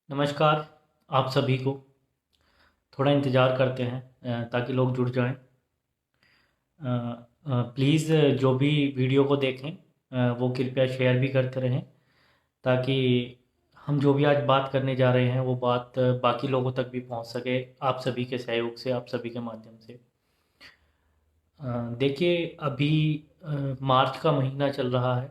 नमस्कार। आप सभी को थोड़ा इंतज़ार करते हैं ताकि लोग जुड़ जाएं। प्लीज़ जो भी वीडियो को देखें वो कृपया शेयर भी करते रहें ताकि हम जो भी आज बात करने जा रहे हैं वो बात बाकी लोगों तक भी पहुंच सके, आप सभी के सहयोग से, आप सभी के माध्यम से। देखिए, अभी मार्च का महीना चल रहा है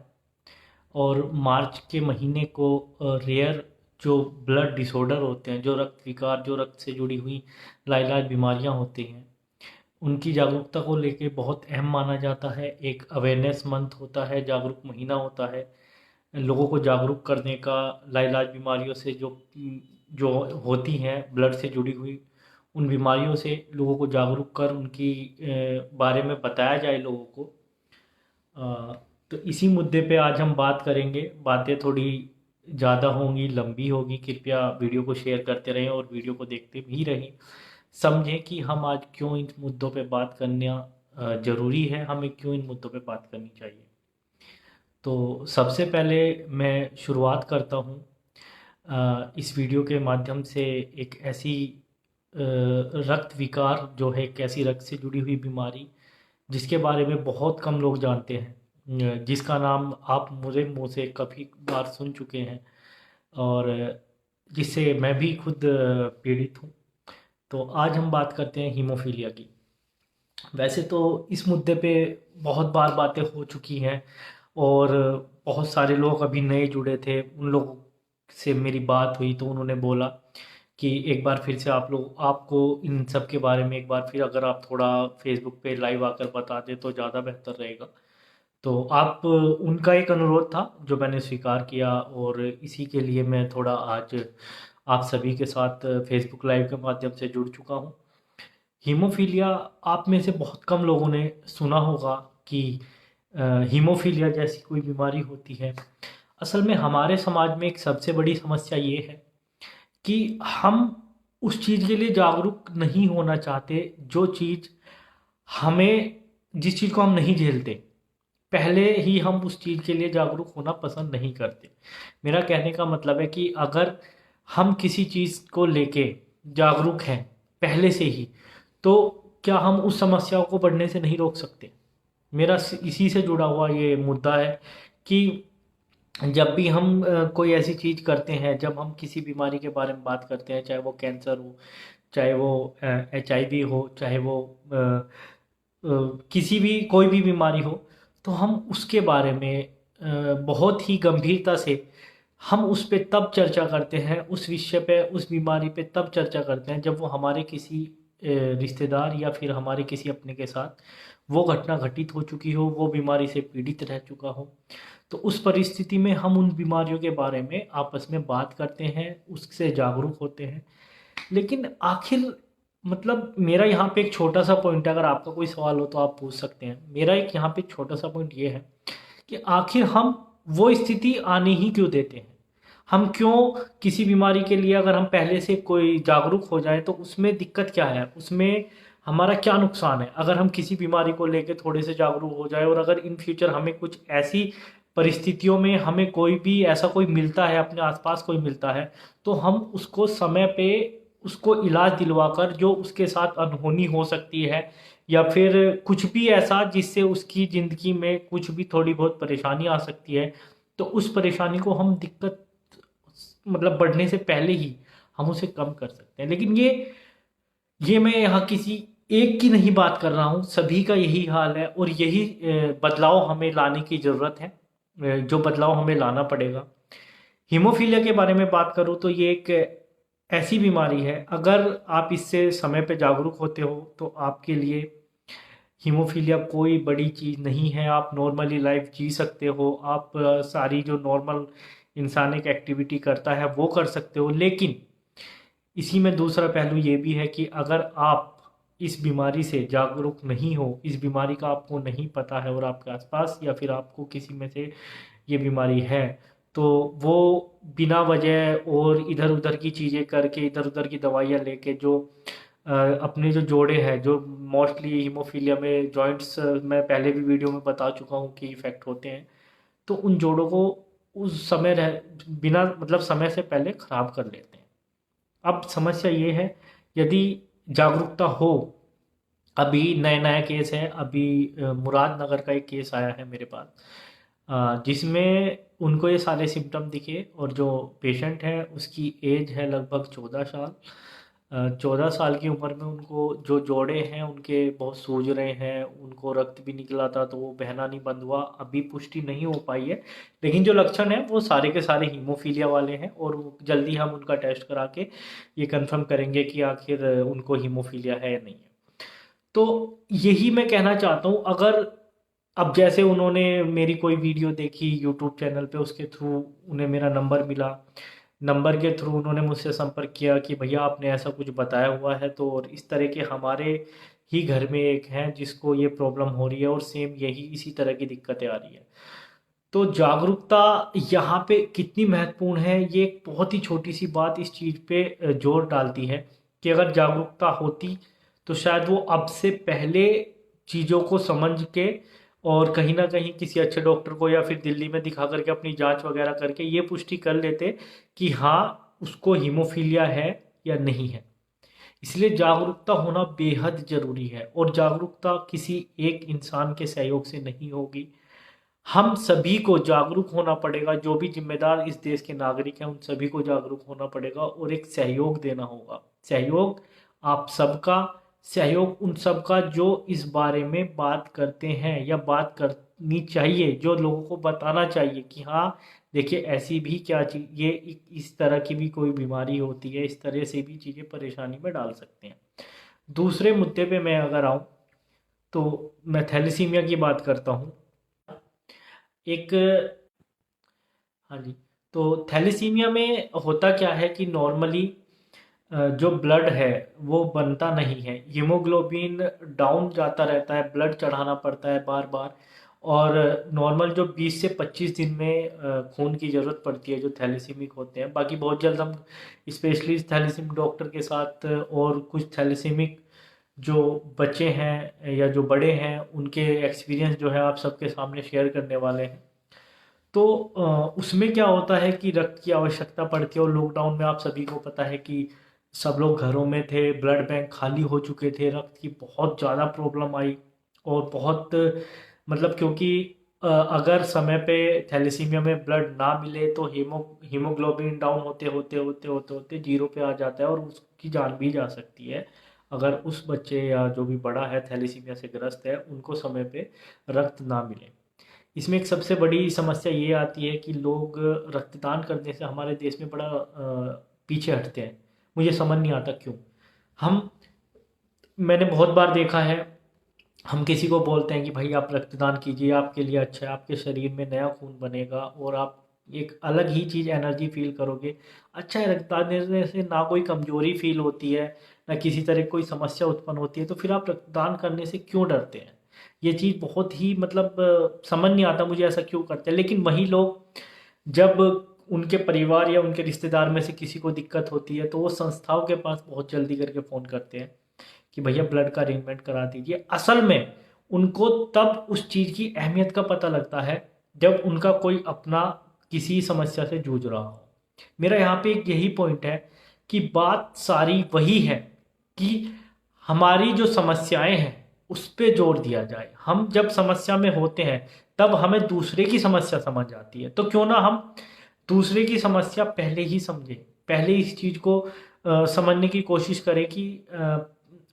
और मार्च के महीने को रेयर जो ब्लड डिसऑर्डर होते हैं, जो रक्त विकार, जो रक्त से जुड़ी हुई लाइलाज बीमारियां होती हैं, उनकी जागरूकता को लेके बहुत अहम माना जाता है। एक अवेयरनेस मंथ होता है, जागरूक महीना होता है, लोगों को जागरूक करने का। लाइलाज बीमारियों से जो जो होती हैं, ब्लड से जुड़ी हुई उन बीमारियों से लोगों को जागरूक कर उनकी बारे में बताया जाए लोगों को। अ, तो इसी मुद्दे पे आज हम बात करेंगे। बातें थोड़ी ज़्यादा होंगी, लंबी होगी। कृपया वीडियो को शेयर करते रहें और वीडियो को देखते भी रहें। समझें कि हम आज क्यों इन मुद्दों पे बात करना ज़रूरी है, हमें क्यों इन मुद्दों पे बात करनी चाहिए। तो सबसे पहले मैं शुरुआत करता हूँ इस वीडियो के माध्यम से एक ऐसी रक्त विकार जो है, एक ऐसी रक्त से जुड़ी हुई बीमारी जिसके बारे में बहुत कम लोग जानते हैं, जिसका नाम आप मेरे मुंह से काफ़ी बार सुन चुके हैं और जिससे मैं भी खुद पीड़ित हूँ। तो आज हम बात करते हैं हीमोफीलिया की। वैसे तो इस मुद्दे पे बहुत बार बातें हो चुकी हैं और बहुत सारे लोग अभी नए जुड़े थे, उन लोगों से मेरी बात हुई तो उन्होंने बोला कि एक बार फिर से आपको इन सब के बारे में एक बार फिर अगर आप थोड़ा फेसबुक पे लाइव आकर बता दें तो ज़्यादा बेहतर रहेगा। तो आप उनका एक अनुरोध था जो मैंने स्वीकार किया और इसी के लिए मैं थोड़ा आज आप सभी के साथ फेसबुक लाइव के माध्यम से जुड़ चुका हूँ। हीमोफीलिया, आप में से बहुत कम लोगों ने सुना होगा कि हीमोफीलिया जैसी कोई बीमारी होती है। असल में हमारे समाज में एक सबसे बड़ी समस्या ये है कि हम उस चीज़ के लिए जागरूक नहीं होना चाहते जो चीज़ हमें जिस चीज़ को हम नहीं झेलते, पहले ही हम उस चीज़ के लिए जागरूक होना पसंद नहीं करते। मेरा कहने का मतलब है कि अगर हम किसी चीज़ को लेके जागरूक हैं पहले से ही, तो क्या हम उस समस्या को बढ़ने से नहीं रोक सकते? मेरा इसी से जुड़ा हुआ ये मुद्दा है कि जब भी हम कोई ऐसी चीज़ करते हैं, जब हम किसी बीमारी के बारे में बात करते हैं, चाहे वो कैंसर हो, चाहे वो HIV हो, चाहे वो किसी भी कोई भी बीमारी हो, तो हम उसके बारे में बहुत ही गंभीरता से हम उस पे तब चर्चा करते हैं, उस विषय पे, उस बीमारी पे तब चर्चा करते हैं जब वो हमारे किसी रिश्तेदार या फिर हमारे किसी अपने के साथ वो घटना घटित हो चुकी हो, वो बीमारी से पीड़ित रह चुका हो। तो उस परिस्थिति में हम उन बीमारियों के बारे में आपस में बात करते हैं, उससे जागरूक होते हैं। लेकिन आखिर मतलब मेरा यहाँ पे एक छोटा सा पॉइंट है, अगर आपका कोई सवाल हो तो आप पूछ सकते हैं। मेरा एक यहाँ पे छोटा सा पॉइंट ये है कि आखिर हम वो स्थिति आने ही क्यों देते हैं? हम क्यों किसी बीमारी के लिए अगर हम पहले से कोई जागरूक हो जाए तो उसमें दिक्कत क्या है? उसमें हमारा क्या नुकसान है? अगर हम किसी बीमारी को लेके थोड़े से जागरूक हो जाए और अगर इन फ्यूचर हमें कुछ ऐसी परिस्थितियों में हमें कोई भी ऐसा कोई मिलता है, अपने आसपास कोई मिलता है, तो हम उसको समय पे उसको इलाज दिलवाकर जो उसके साथ अनहोनी हो सकती है या फिर कुछ भी ऐसा जिससे उसकी ज़िंदगी में कुछ भी थोड़ी बहुत परेशानी आ सकती है, तो उस परेशानी को हम दिक्कत मतलब बढ़ने से पहले ही हम उसे कम कर सकते हैं। लेकिन ये मैं यहाँ किसी एक की नहीं बात कर रहा हूँ, सभी का यही हाल है और यही बदलाव हमें लाने की ज़रूरत है, जो बदलाव हमें लाना पड़ेगा। हीमोफीलिया के बारे में बात करूँ तो ये एक ऐसी बीमारी है, अगर आप इससे समय पे जागरूक होते हो तो आपके लिए हीमोफीलिया कोई बड़ी चीज़ नहीं है। आप नॉर्मली लाइफ जी सकते हो, आप सारी जो नॉर्मल इंसान एक एक्टिविटी करता है वो कर सकते हो। लेकिन इसी में दूसरा पहलू ये भी है कि अगर आप इस बीमारी से जागरूक नहीं हो, इस बीमारी का आपको नहीं पता है और आपके आसपास या फिर आपको किसी में से ये बीमारी है, तो वो बिना वजह और इधर उधर की चीज़ें करके, इधर उधर की दवाइयाँ लेके जो अपने जो जोड़े हैं, जो मोस्टली हीमोफीलिया में जॉइंट्स, मैं पहले भी वीडियो में बता चुका हूँ कि इफ़ेक्ट होते हैं, तो उन जोड़ों को उस समय रह बिना मतलब समय से पहले ख़राब कर लेते हैं। अब समस्या ये है, यदि जागरूकता हो, अभी नया नया केस है, अभी मुरादनगर का एक केस आया है मेरे पास, जिसमें उनको ये सारे सिम्टम दिखे, और जो पेशेंट है उसकी एज है लगभग 14 साल। 14 साल की उम्र में उनको जो जोड़े हैं उनके बहुत सूज रहे हैं, उनको रक्त भी निकला था तो वो बहना नहीं बंद हुआ, अभी पुष्टि नहीं हो पाई है, लेकिन जो लक्षण है वो सारे के सारे हीमोफीलिया वाले हैं, और जल्दी हम उनका टेस्ट करा के ये कंफर्म करेंगे कि आखिर उनको हीमोफीलिया है या नहीं है। तो यही मैं कहना चाहता हूँ, अगर अब जैसे उन्होंने मेरी कोई वीडियो देखी यूट्यूब चैनल पे, उसके थ्रू उन्हें मेरा नंबर मिला, नंबर के थ्रू उन्होंने मुझसे संपर्क किया कि भैया आपने ऐसा कुछ बताया हुआ है, तो और इस तरह के हमारे ही घर में एक हैं जिसको ये प्रॉब्लम हो रही है, और सेम यही इसी तरह की दिक्कतें आ रही है। तो जागरूकता यहाँ पे कितनी महत्वपूर्ण है, ये एक बहुत ही छोटी सी बात इस चीज़ पे जोर डालती है कि अगर जागरूकता होती तो शायद वो अब से पहले चीज़ों को समझ के, और कहीं ना कहीं किसी अच्छे डॉक्टर को या फिर दिल्ली में दिखा करके अपनी जांच वगैरह करके ये पुष्टि कर लेते कि हाँ उसको हीमोफीलिया है या नहीं है। इसलिए जागरूकता होना बेहद ज़रूरी है, और जागरूकता किसी एक इंसान के सहयोग से नहीं होगी, हम सभी को जागरूक होना पड़ेगा, जो भी जिम्मेदार इस देश के नागरिक हैं उन सभी को जागरूक होना पड़ेगा, और एक सहयोग देना होगा। सहयोग आप सबका, सहयोग उन सबका जो इस बारे में बात करते हैं या बात करनी चाहिए, जो लोगों को बताना चाहिए कि हाँ देखिए ऐसी भी क्या चीज़, ये इस तरह की भी कोई बीमारी होती है, इस तरह से भी चीज़ें परेशानी में डाल सकते हैं। दूसरे मुद्दे पे मैं अगर आऊँ, तो मैं थैलेसीमिया की बात करता हूँ। एक, हाँ जी, तो थैलेसीमिया में होता क्या है कि नॉर्मली जो ब्लड है वो बनता नहीं है, हीमोग्लोबिन डाउन जाता रहता है, ब्लड चढ़ाना पड़ता है बार बार, और नॉर्मल जो 20 से 25 दिन में खून की ज़रूरत पड़ती है जो थैलेसीमिक होते हैं। बाकी बहुत जल्द हम स्पेशलिस्ट थैलेसीमिक डॉक्टर के साथ और कुछ थैलेसीमिक जो बच्चे हैं या जो बड़े हैं उनके एक्सपीरियंस जो है आप सबके सामने शेयर करने वाले हैं। तो उसमें क्या होता है कि रक्त की आवश्यकता पड़ती है, और लॉकडाउन में आप सभी को पता है कि सब लोग घरों में थे, ब्लड बैंक खाली हो चुके थे, रक्त की बहुत ज़्यादा प्रॉब्लम आई, और बहुत मतलब क्योंकि अगर समय पे थैलेसीमिया में ब्लड ना मिले तो हीमोग्लोबिन डाउन होते होते होते होते होते जीरो पे आ जाता है, और उसकी जान भी जा सकती है अगर उस बच्चे या जो भी बड़ा है थैलेसीमिया से ग्रस्त है उनको समय पे रक्त ना मिले। इसमें एक सबसे बड़ी समस्या ये आती है कि लोग रक्तदान करने से हमारे देश में बड़ा पीछे हटते हैं। मुझे समझ नहीं आता क्यों। हम, मैंने बहुत बार देखा है, हम किसी को बोलते हैं कि भाई आप रक्तदान कीजिए, आपके लिए अच्छा है, आपके शरीर में नया खून बनेगा और आप एक अलग ही चीज़ एनर्जी फील करोगे। अच्छा है, रक्तदान देने से ना कोई कमजोरी फील होती है, ना किसी तरह कोई समस्या उत्पन्न होती है, तो फिर आप रक्तदान करने से क्यों डरते हैं? ये चीज़ बहुत ही मतलब समझ नहीं आता मुझे, ऐसा क्यों करते हैं। लेकिन वही लोग जब उनके परिवार या उनके रिश्तेदार में से किसी को दिक्कत होती है तो वो संस्थाओं के पास बहुत जल्दी करके फ़ोन करते हैं कि भैया ब्लड का अरेंजमेंट करा दीजिए। असल में उनको तब उस चीज़ की अहमियत का पता लगता है जब उनका कोई अपना किसी समस्या से जूझ रहा हो। मेरा यहाँ पे एक यही पॉइंट है कि बात सारी वही है कि हमारी जो समस्याएं हैं उस पे जोर दिया जाए। हम जब समस्या में होते हैं तब हमें दूसरे की समस्या समझ आती है, तो क्यों ना हम दूसरे की समस्या पहले ही समझें, पहले इस चीज़ को समझने की कोशिश करें कि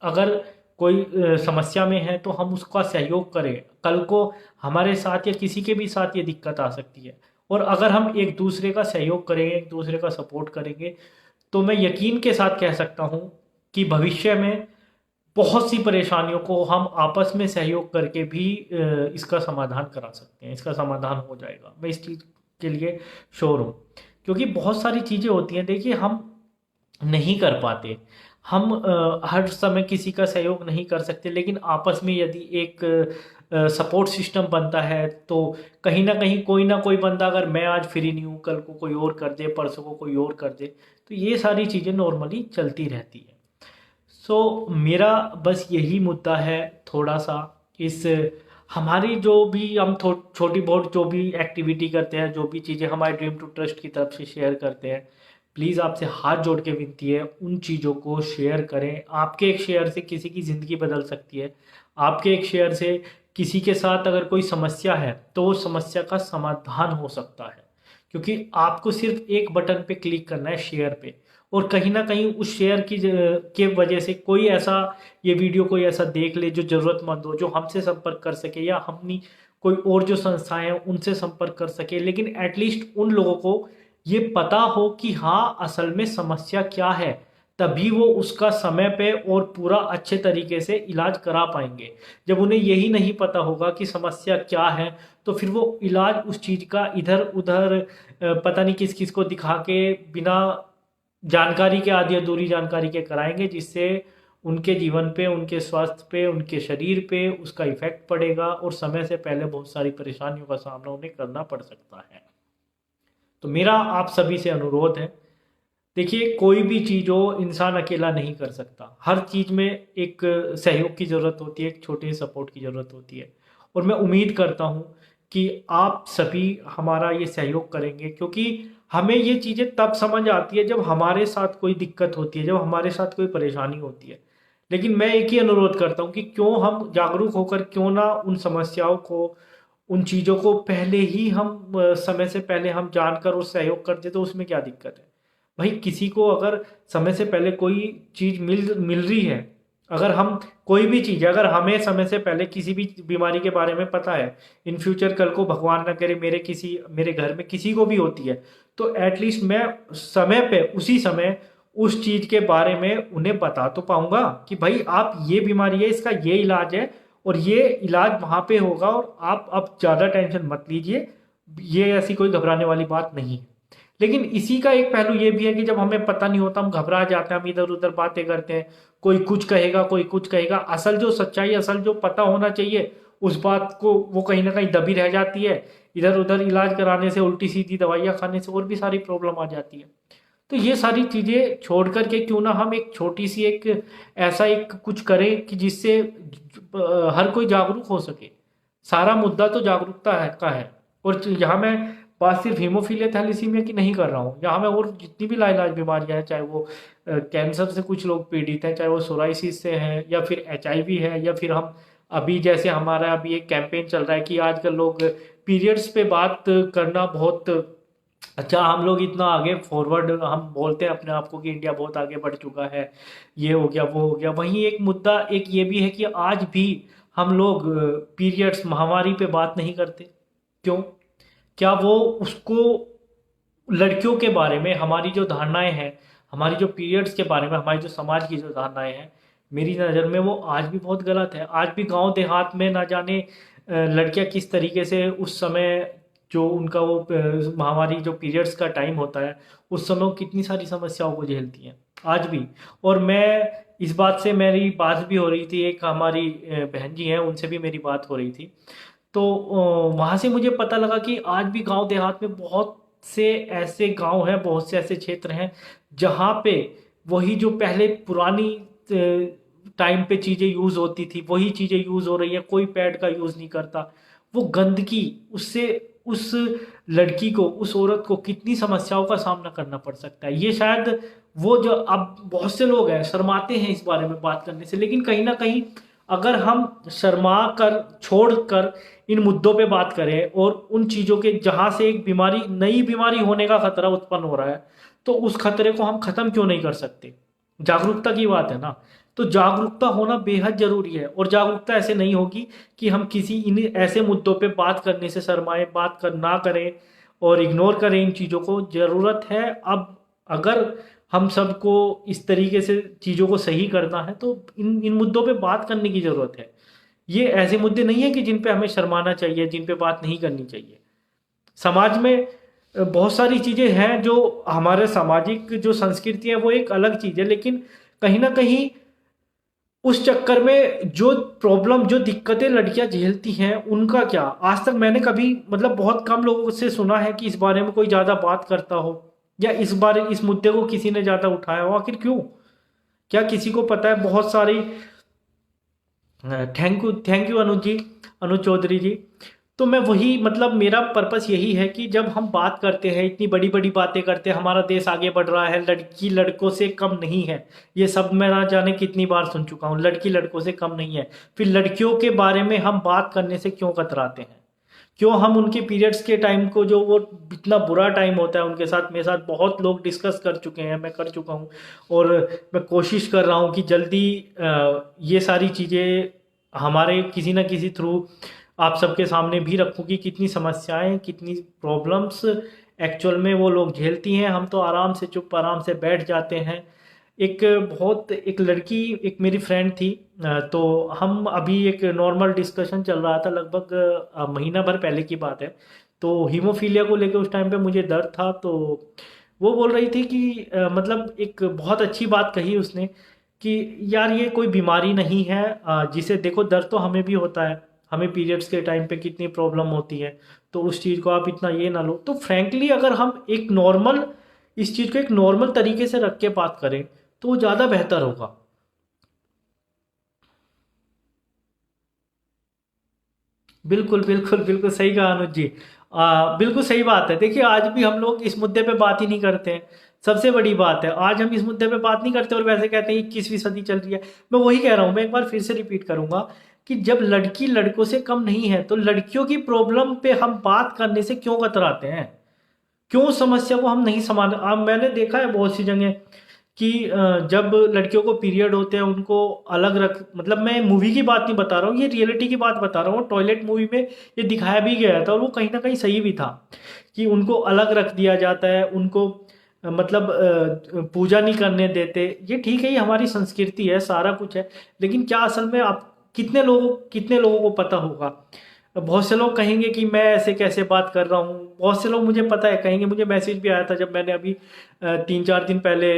अगर कोई समस्या में है तो हम उसका सहयोग करें। कल को हमारे साथ या किसी के भी साथ ये दिक्कत आ सकती है, और अगर हम एक दूसरे का सहयोग करेंगे, एक दूसरे का सपोर्ट करेंगे, तो मैं यकीन के साथ कह सकता हूँ कि भविष्य में बहुत सी परेशानियों को हम आपस में सहयोग करके भी इसका समाधान करा सकते हैं, इसका समाधान हो जाएगा। मैं इस चीज़ के लिए श्योर हूँ, क्योंकि बहुत सारी चीज़ें होती हैं, देखिए हम नहीं कर पाते, हम हर समय किसी का सहयोग नहीं कर सकते, लेकिन आपस में यदि एक सपोर्ट सिस्टम बनता है तो कहीं ना कोई बंदा, अगर मैं आज फ्री नहीं हूँ कल को कोई और कर दे, परसों को कोई और कर दे, तो ये सारी चीज़ें नॉर्मली चलती रहती है। सो मेरा बस यही मुद्दा है थोड़ा सा, इस हमारी जो भी हम छोटी बहुत जो भी एक्टिविटी करते हैं, जो भी चीज़ें हमारे ड्रीम टू ट्रस्ट की तरफ से शेयर करते हैं, प्लीज़ आपसे हाथ जोड़ के विनती है, उन चीज़ों को शेयर करें। आपके एक शेयर से किसी की ज़िंदगी बदल सकती है। आपके एक शेयर से किसी के साथ अगर कोई समस्या है तो वो समस्या का समाधान हो सकता है, क्योंकि आपको सिर्फ एक बटन पे क्लिक करना है शेयर पे, और कहीं ना कहीं उस शेयर की के वजह से कोई ऐसा ये वीडियो कोई ऐसा देख ले जो ज़रूरतमंद हो, जो हमसे संपर्क कर सके, या हमनी कोई और जो संस्थाएं हैं उनसे संपर्क कर सके, लेकिन एटलीस्ट उन लोगों को ये पता हो कि हाँ असल में समस्या क्या है, तभी वो उसका समय पे और पूरा अच्छे तरीके से इलाज करा पाएंगे। जब उन्हें यही नहीं पता होगा कि समस्या क्या है, तो फिर वो इलाज उस चीज़ का इधर उधर पता नहीं किस किस को दिखा के बिना जानकारी के, आधी अधूरी जानकारी के कराएंगे, जिससे उनके जीवन पे, उनके स्वास्थ्य पे, उनके शरीर पे उसका इफेक्ट पड़ेगा और समय से पहले बहुत सारी परेशानियों का सामना उन्हें करना पड़ सकता है। तो मेरा आप सभी से अनुरोध है, देखिए कोई भी चीज़ हो इंसान अकेला नहीं कर सकता। हर चीज़ में एक सहयोग की ज़रूरत होती है, एक छोटे सपोर्ट की ज़रूरत होती है, और मैं उम्मीद करता हूँ कि आप सभी हमारा ये सहयोग करेंगे, क्योंकि हमें ये चीज़ें तब समझ आती है जब हमारे साथ कोई दिक्कत होती है, जब हमारे साथ कोई परेशानी होती है। लेकिन मैं एक ही अनुरोध करता हूँ कि क्यों हम जागरूक होकर क्यों ना उन समस्याओं को, उन चीज़ों को पहले ही हम समय से पहले हम जानकर और सहयोग कर दे, तो उसमें क्या दिक्कत है भाई। किसी को अगर समय से पहले कोई चीज़ मिल मिल रही है, अगर हम कोई भी चीज़, अगर हमें समय से पहले किसी भी बीमारी के बारे में पता है, इन फ्यूचर कल को भगवान ना करे मेरे घर में किसी को भी होती है, तो एटलीस्ट मैं समय पे उसी समय उस चीज़ के बारे में उन्हें बता तो पाऊंगा कि भाई आप ये बीमारी है, इसका ये इलाज है, और ये इलाज वहाँ पे होगा, और आप अब ज़्यादा टेंशन मत लीजिए, ये ऐसी कोई घबराने वाली बात नहीं है। लेकिन इसी का एक पहलू ये भी है कि जब हमें पता नहीं होता हम घबरा जाते हैं, हम इधर उधर बातें करते हैं, कोई कुछ कहेगा कोई कुछ कहेगा, असल जो सच्चाई, असल जो पता होना चाहिए उस बात को वो कहीं ना कहीं दबी रह जाती है। इधर उधर इलाज कराने से, उल्टी सीधी दवाइयाँ खाने से और भी सारी प्रॉब्लम आ जाती है। तो ये सारी चीज़ें छोड़ करके क्यों ना हम एक छोटी सी एक ऐसा एक कुछ करें कि जिससे हर कोई जागरूक हो सके। सारा मुद्दा तो जागरूकता है का है। और यहाँ मैं बात सिर्फ हीमोफीलिया थैलेसीमिया की नहीं कर रहा हूँ, यहाँ मैं और जितनी भी लाइलाज बीमारियाँ हैं, चाहे वो कैंसर से कुछ लोग पीड़ित हैं, चाहे वो सोराइसिस से हैं, या फिर HIV है, या फिर हम अभी जैसे हमारा अभी एक कैंपेन चल रहा है कि आजकल लोग पीरियड्स पे बात करना बहुत अच्छा, हम लोग इतना आगे फॉरवर्ड हम बोलते हैं अपने आप को कि इंडिया बहुत आगे बढ़ चुका है, ये हो गया वो हो गया। वहीं एक मुद्दा एक ये भी है कि आज भी हम लोग पीरियड्स महामारी पे बात नहीं करते। क्यों? क्या वो उसको लड़कियों के बारे में हमारी जो धारणाएं हैं, हमारी जो पीरियड्स के बारे में हमारी जो समाज की जो धारणाएं हैं, मेरी नज़र में वो आज भी बहुत गलत है। आज भी गांव देहात में ना जाने लड़कियां किस तरीके से उस समय जो उनका वो महामारी जो पीरियड्स का टाइम होता है, उस समय वो कितनी सारी समस्याओं को झेलती हैं आज भी। और मैं इस बात से मेरी बात भी हो रही थी, एक हमारी बहन जी हैं उनसे भी मेरी बात हो रही थी, तो वहाँ से मुझे पता लगा कि आज भी गांव देहात में बहुत से ऐसे गांव हैं, बहुत से ऐसे क्षेत्र हैं जहाँ पे वही जो पहले पुरानी टाइम पे चीज़ें यूज़ होती थी वही चीज़ें यूज़ हो रही है। कोई पैड का यूज़ नहीं करता। वो गंदगी, उससे उस लड़की को, उस औरत को कितनी समस्याओं का सामना करना पड़ सकता है। ये शायद वो जो अब बहुत से लोग हैं शर्माते हैं इस बारे में बात करने से, लेकिन कहीं ना कहीं अगर हम शर्मा कर छोड़ कर इन मुद्दों पे बात करें और उन चीज़ों के जहाँ से एक बीमारी, नई बीमारी होने का खतरा उत्पन्न हो रहा है, तो उस खतरे को हम खत्म क्यों नहीं कर सकते। जागरूकता की बात है ना। तो जागरूकता होना बेहद जरूरी है, और जागरूकता ऐसे नहीं होगी कि हम किसी इन ऐसे मुद्दों पे बात करने से शर्माएं, बात कर ना करें और इग्नोर करें इन चीज़ों को। ज़रूरत है अब, अगर हम सबको इस तरीके से चीज़ों को सही करना है तो इन इन मुद्दों पे बात करने की ज़रूरत है। ये ऐसे मुद्दे नहीं है कि जिन पे हमें शर्माना चाहिए, जिन पे बात नहीं करनी चाहिए। समाज में बहुत सारी चीज़ें हैं जो हमारे सामाजिक जो संस्कृति है वो एक अलग चीज़ है, लेकिन कहीं ना कहीं उस चक्कर में जो प्रॉब्लम, जो दिक्कतें लड़कियां झेलती हैं उनका क्या, आज तक मैंने कभी मतलब बहुत कम लोगों से सुना है कि इस बारे में कोई ज़्यादा बात करता हो, या इस मुद्दे को किसी ने ज़्यादा उठाया हो। आखिर क्यों? क्या किसी को पता है? बहुत सारी थैंक यू अनुज जी, अनुज चौधरी जी। तो मैं वही मतलब मेरा पर्पस यही है कि जब हम बात करते हैं, इतनी बड़ी बड़ी बातें करते हैं, हमारा देश आगे बढ़ रहा है, लड़की लड़कों से कम नहीं है, ये सब मैं ना जाने कितनी बार सुन चुका हूँ, लड़की लड़कों से कम नहीं है, फिर लड़कियों के बारे में हम बात करने से क्यों कतराते हैं? क्यों हम उनके पीरियड्स के टाइम को, जो वो इतना बुरा टाइम होता है उनके साथ, मेरे साथ बहुत लोग डिस्कस कर चुके हैं, मैं कर चुका हूँ, और मैं कोशिश कर रहा हूँ कि जल्दी ये सारी चीज़ें हमारे किसी ना किसी थ्रू आप सबके सामने भी रखूँ कि कितनी समस्याएं, कितनी प्रॉब्लम्स एक्चुअल में वो लोग झेलती हैं। हम तो आराम से चुप आराम से बैठ जाते हैं। एक लड़की, एक मेरी फ्रेंड थी, तो हम अभी एक नॉर्मल डिस्कशन चल रहा था, लगभग महीना भर पहले की बात है। तो हीमोफीलिया को लेकर उस टाइम पे मुझे दर्द था, तो वो बोल रही थी कि मतलब एक बहुत अच्छी बात कही उसने कि यार ये कोई बीमारी नहीं है, जिसे देखो दर्द तो हमें भी होता है, हमें पीरियड्स के टाइम पे कितनी प्रॉब्लम होती है, तो उस चीज़ को आप इतना ये ना लो। तो फ्रैंकली अगर हम एक नॉर्मल, इस चीज़ को एक नॉर्मल तरीके से रख के बात करें तो वो ज़्यादा बेहतर होगा। बिल्कुल बिल्कुल बिल्कुल सही कहा अनुज जी। बिल्कुल सही बात है। देखिए आज भी हम लोग इस मुद्दे पे बात ही नहीं करते हैं, सबसे बड़ी बात है आज हम इस मुद्दे पे बात नहीं करते और वैसे कहते हैं 21वीं सदी चल रही है। मैं वही कह रहा हूँ, मैं एक बार फिर से रिपीट करूंगा कि जब लड़की लड़कों से कम नहीं है तो लड़कियों की प्रॉब्लम पे हम बात करने से क्यों कतराते हैं? क्यों उस समस्या को हम नहीं समान, अब मैंने देखा है बहुत सी जगह कि जब लड़कियों को पीरियड होते हैं उनको अलग रख, मतलब मैं मूवी की बात नहीं बता रहा हूँ, ये रियलिटी की बात बता रहा हूँ। टॉयलेट मूवी में ये दिखाया भी गया था और वो कहीं ना कहीं सही भी था कि उनको अलग रख दिया जाता है, उनको मतलब पूजा नहीं करने देते। ये ठीक है, ये हमारी संस्कृति है, सारा कुछ है, लेकिन क्या असल में आप कितने लोगों को पता होगा? बहुत से लोग कहेंगे कि मैं ऐसे कैसे बात कर रहा हूँ, बहुत से लोग मुझे पता है कहेंगे, मुझे मैसेज भी आया था जब मैंने अभी 3-4 दिन पहले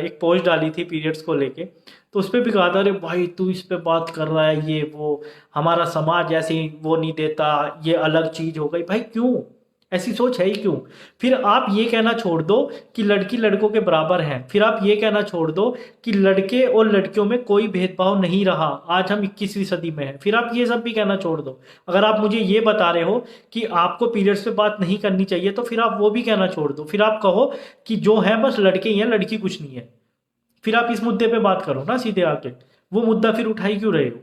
एक पोस्ट डाली थी पीरियड्स को लेके, तो उस पर भी कहा था अरे भाई तू इस पे बात कर रहा है, ये वो हमारा समाज ऐसे वो नहीं देता, ये अलग चीज हो गई। भाई क्यों ऐसी सोच है ही क्यों? फिर आप ये कहना छोड़ दो कि लड़की लड़कों के बराबर हैं, फिर आप ये कहना छोड़ दो कि लड़के और लड़कियों में कोई भेदभाव नहीं रहा, आज हम 21वीं सदी में हैं, फिर आप ये सब भी कहना छोड़ दो। अगर आप मुझे ये बता रहे हो कि आपको पीरियड्स पे बात नहीं करनी चाहिए तो फिर आप वो भी कहना छोड़ दो, फिर आप कहो कि जो है बस लड़के ही हैं, लड़की कुछ नहीं है। फिर आप इस मुद्दे पे बात करो ना सीधे आके, वो मुद्दा फिर उठाई क्यों रहे हो?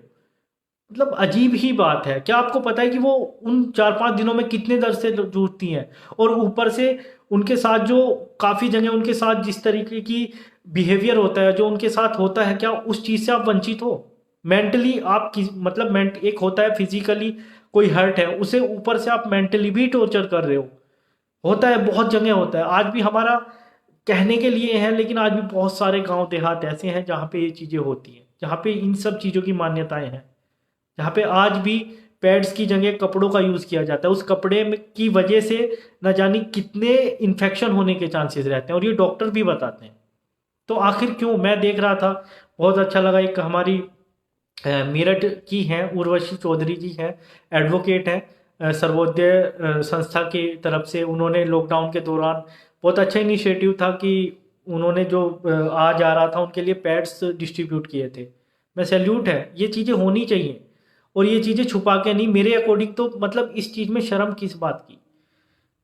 मतलब अजीब ही बात है। क्या आपको पता है कि वो उन 4-5 दिनों में कितने दर्द से जूझती हैं, और ऊपर से उनके साथ जो काफ़ी जगह उनके साथ जिस तरीके की बिहेवियर होता है, जो उनके साथ होता है, क्या उस चीज़ से आप वंचित हो? मेंटली आप किस मतलब एक होता है फिजिकली कोई हर्ट है, उसे ऊपर से आप मेंटली भी टॉर्चर कर रहे हो। होता है, बहुत जगह होता है। आज भी हमारा कहने के लिए है, लेकिन आज भी बहुत सारे गांव देहात ऐसे हैं जहाँ पे ये चीज़ें होती हैं, जहाँ पे इन सब चीज़ों की मान्यताएं हैं, जहाँ पे आज भी पैड्स की जगह कपड़ों का यूज़ किया जाता है, उस कपड़े में की वजह से न जाने कितने इन्फेक्शन होने के चांसेस रहते हैं, और ये डॉक्टर भी बताते हैं। तो आखिर क्यों? मैं देख रहा था, बहुत अच्छा लगा, एक हमारी मेरठ की हैं उर्वशी चौधरी जी हैं, एडवोकेट हैं, सर्वोदय संस्था की तरफ से उन्होंने लॉकडाउन के दौरान बहुत अच्छा इनिशिएटिव था कि उन्होंने जो आ जा रहा था उनके लिए पैड्स डिस्ट्रीब्यूट किए थे। मैं सैल्यूट है, ये चीज़ें होनी चाहिए, और ये चीज़ें छुपा के नहीं। मेरे अकॉर्डिंग तो मतलब इस चीज़ में शर्म किस बात की?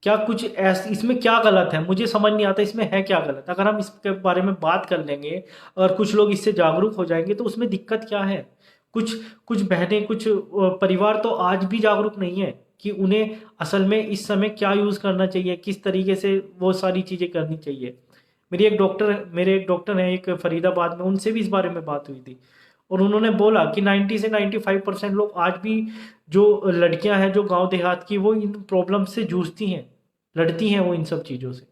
क्या कुछ ऐस इसमें क्या गलत है? मुझे समझ नहीं आता इसमें है क्या गलत। अगर हम इसके बारे में बात कर लेंगे और कुछ लोग इससे जागरूक हो जाएंगे तो उसमें दिक्कत क्या है? कुछ कुछ बहनें, कुछ परिवार तो आज भी जागरूक नहीं है कि उन्हें असल में इस समय क्या यूज़ करना चाहिए, किस तरीके से वो सारी चीज़ें करनी चाहिए। मेरे एक डॉक्टर हैं एक फरीदाबाद में, उनसे भी इस बारे में बात हुई थी, और उन्होंने बोला कि 90 से 95% लोग आज भी, जो लड़कियां हैं जो गांव देहात की, वो इन प्रॉब्लम से जूझती हैं, लड़ती हैं वो इन सब चीज़ों से।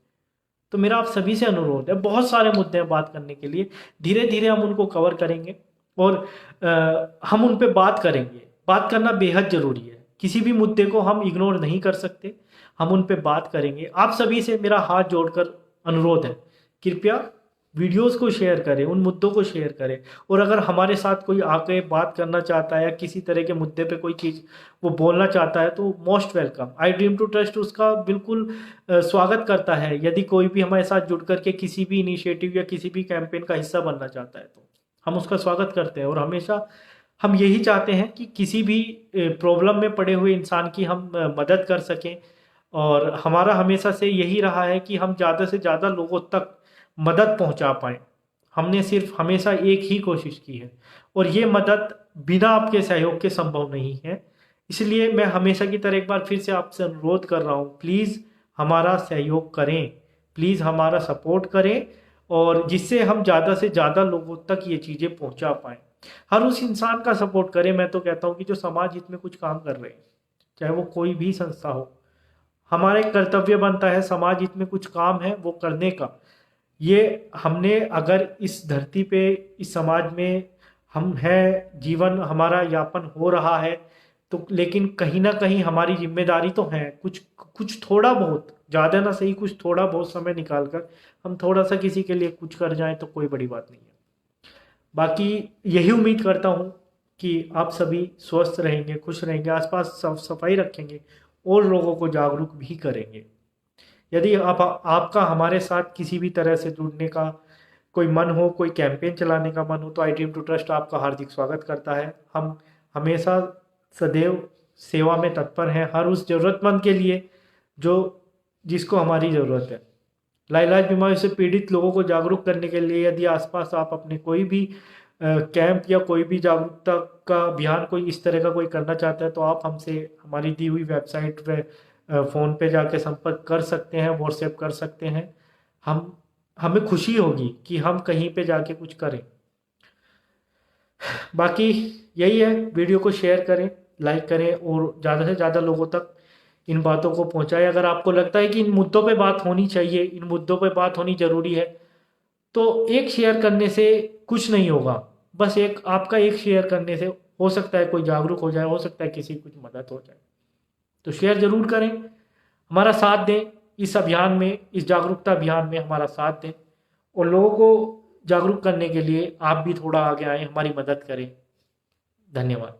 तो मेरा आप सभी से अनुरोध है, बहुत सारे मुद्दे हैं बात करने के लिए, धीरे धीरे हम उनको कवर करेंगे, और हम उन पे बात करेंगे। बात करना बेहद ज़रूरी है, किसी भी मुद्दे को हम इग्नोर नहीं कर सकते, हम उन पे बात करेंगे। आप सभी से मेरा हाथ जोड़कर अनुरोध है, कृपया वीडियोस को शेयर करें, उन मुद्दों को शेयर करें, और अगर हमारे साथ कोई आके बात करना चाहता है या किसी तरह के मुद्दे पे कोई चीज़ वो बोलना चाहता है तो most welcome. I dream to trust उसका बिल्कुल स्वागत करता है, यदि कोई भी हमारे साथ जुड़ करके किसी भी इनिशिएटिव या किसी भी कैंपेन का हिस्सा बनना चाहता है तो हम उसका स्वागत करते हैं, और हमेशा हम यही चाहते हैं कि किसी भी प्रॉब्लम में पड़े हुए इंसान की हम मदद कर सकें। और हमारा हमेशा से यही रहा है कि हम ज़्यादा से ज़्यादा लोगों तक मदद पहुंचा पाएँ। हमने सिर्फ हमेशा एक ही कोशिश की है और ये मदद बिना आपके सहयोग के संभव नहीं है। इसलिए मैं हमेशा की तरह एक बार फिर से आपसे अनुरोध कर रहा हूँ, प्लीज़ हमारा सहयोग करें, प्लीज़ हमारा सपोर्ट करें और जिससे हम ज़्यादा से ज़्यादा लोगों तक ये चीज़ें पहुँचा पाएँ। हर उस इंसान का सपोर्ट करें, मैं तो कहता हूँ कि जो समाज हित में कुछ काम कर रहे हैं, चाहे वो कोई भी संस्था हो। हमारा एक कर्तव्य बनता है समाज हित में कुछ काम है वो करने का। ये हमने अगर इस धरती पे इस समाज में हम हैं, जीवन हमारा यापन हो रहा है तो लेकिन कहीं ना कहीं हमारी जिम्मेदारी तो है, कुछ कुछ थोड़ा बहुत, ज़्यादा ना सही, कुछ थोड़ा बहुत समय निकाल कर हम थोड़ा सा किसी के लिए कुछ कर जाएं तो कोई बड़ी बात नहीं है। बाकी यही उम्मीद करता हूँ कि आप सभी स्वस्थ रहेंगे, खुश रहेंगे, आसपास साफ सफाई रखेंगे और लोगों को जागरूक भी करेंगे। यदि आपका हमारे साथ किसी भी तरह से जुड़ने का कोई मन हो, कोई कैंपेन चलाने का मन हो तो आई ड्रीम टू ट्रस्ट आपका हार्दिक स्वागत करता है। हम हमेशा सदैव सेवा में तत्पर हैं हर उस ज़रूरतमंद के लिए जो जिसको हमारी ज़रूरत है। लाइलाज बीमारी से पीड़ित लोगों को जागरूक करने के लिए यदि आसपास आप अपने कोई भी कैंप या कोई भी जागरूकता का अभियान कोई इस तरह का कोई करना चाहता है तो आप हमसे हमारी दी हुई वेबसाइट पे फ़ोन पे जाके संपर्क कर सकते हैं, व्हाट्सएप कर सकते हैं। हम हमें खुशी होगी कि हम कहीं पे जाके कुछ करें। बाकी यही है, वीडियो को शेयर करें, लाइक करें और ज़्यादा से ज़्यादा लोगों तक इन बातों को पहुंचाएं। अगर आपको लगता है कि इन मुद्दों पे बात होनी चाहिए, इन मुद्दों पे बात होनी ज़रूरी है तो एक शेयर करने से कुछ नहीं होगा। बस एक आपका एक शेयर करने से हो सकता है कोई जागरूक हो जाए, हो सकता है किसी कुछ मदद हो जाए। तो शेयर ज़रूर करें, हमारा साथ दें इस अभियान में, इस जागरूकता अभियान में हमारा साथ दें और लोगों को जागरूक करने के लिए आप भी थोड़ा आगे आएँ, हमारी मदद करें। धन्यवाद।